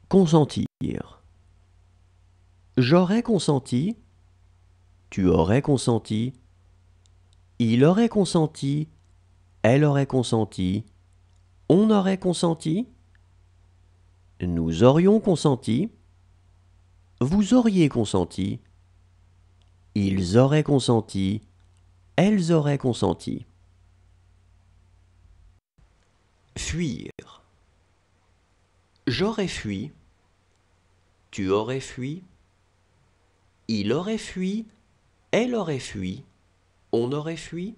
Consentir. J'aurais consenti. Tu aurais consenti. Il aurait consenti. Elle aurait consenti. On aurait consenti. Nous aurions consenti. Vous auriez consenti. Ils auraient consenti. Elles auraient consenti. Fuir. J'aurais fui. Tu aurais fui. Il aurait fui. Elle aurait fui. On aurait fui.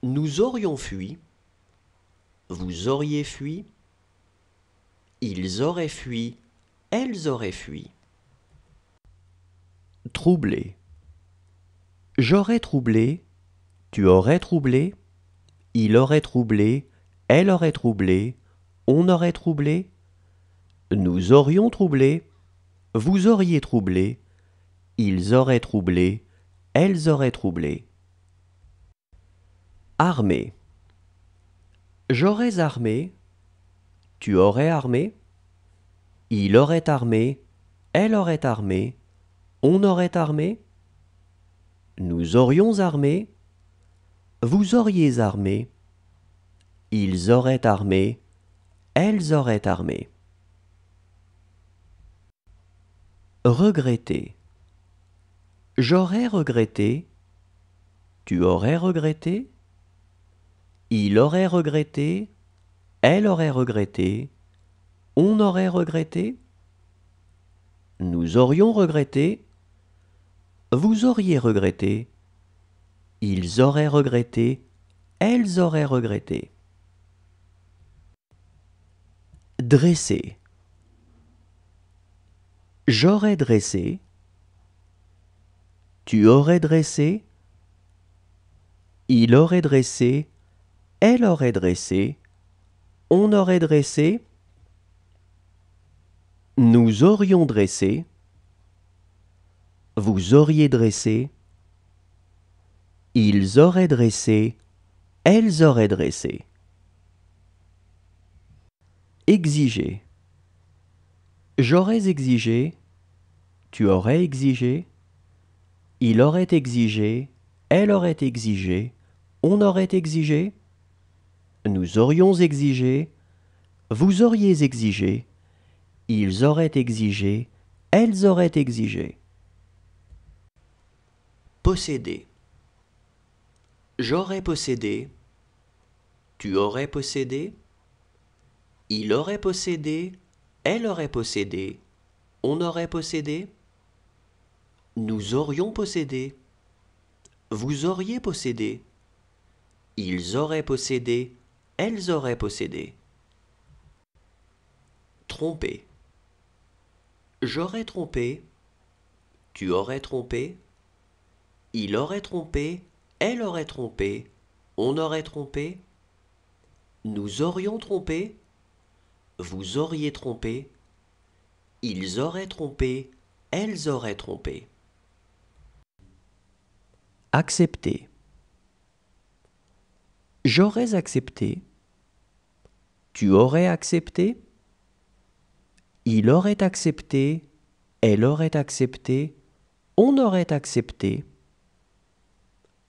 Nous aurions fui. Vous auriez fui. Ils auraient fui. Elles auraient fui. Troubler. J'aurais troublé. Tu aurais troublé. Il aurait troublé. Elle aurait troublé. On aurait troublé. Nous aurions troublé. Vous auriez troublé. Ils auraient troublé. Elles auraient troublé. Armé. J'aurais armé. Tu aurais armé. Il aurait armé. Elle aurait armé. On aurait armé. Nous aurions armé. Vous auriez armé. Ils auraient armé. Elles auraient armé. Regretter. J'aurais regretté. Tu aurais regretté. Il aurait regretté. Elle aurait regretté. On aurait regretté. Nous aurions regretté. Vous auriez regretté. Ils auraient regretté. Elles auraient regretté. Dresser. J'aurais dressé. Tu aurais dressé. Il aurait dressé. Elle aurait dressé. On aurait dressé. Nous aurions dressé. Vous auriez dressé. Ils auraient dressé. Elles auraient dressé. Exiger. J'aurais exigé. Tu aurais exigé. Il aurait exigé. Elle aurait exigé. On aurait exigé. Nous aurions exigé. Vous auriez exigé. Ils auraient exigé. Elles auraient exigé. Posséder. J'aurais possédé. Tu aurais possédé. Il aurait possédé. Elle aurait possédé. On aurait possédé. Nous aurions possédé. Vous auriez possédé. Ils auraient possédé. Elles auraient possédé. Tromper. J'aurais trompé. Tu aurais trompé. Il aurait trompé. Elle aurait trompé. On aurait trompé. Nous aurions trompé. Vous auriez trompé. Ils auraient trompé. Elles auraient trompé. Accepter. J'aurais accepté. Tu aurais accepté. Il aurait accepté. Elle aurait accepté. On aurait accepté.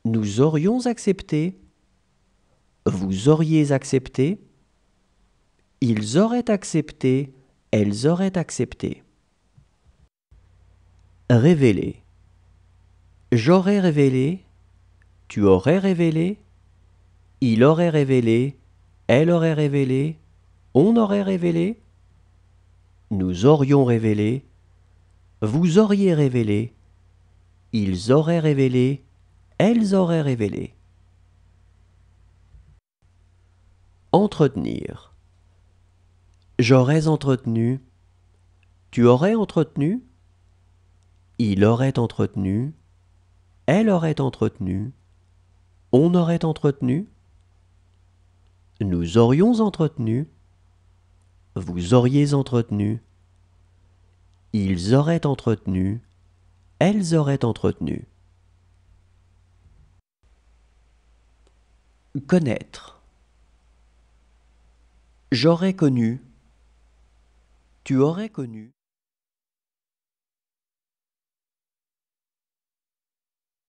Nous aurions accepté. Vous auriez accepté. Ils auraient accepté. Elles auraient accepté. Révéler. J'aurais révélé. Tu aurais révélé. Il aurait révélé. Elle aurait révélé. On aurait révélé. Nous aurions révélé. Vous auriez révélé. Ils auraient révélé. Elles auraient révélé. Entretenir. J'aurais entretenu. Tu aurais entretenu. Il aurait entretenu. Elle aurait entretenu. On aurait entretenu. Nous aurions entretenu. Vous auriez entretenu. Ils auraient entretenu. Elles auraient entretenu. Connaître. J'aurais connu. Tu aurais connu.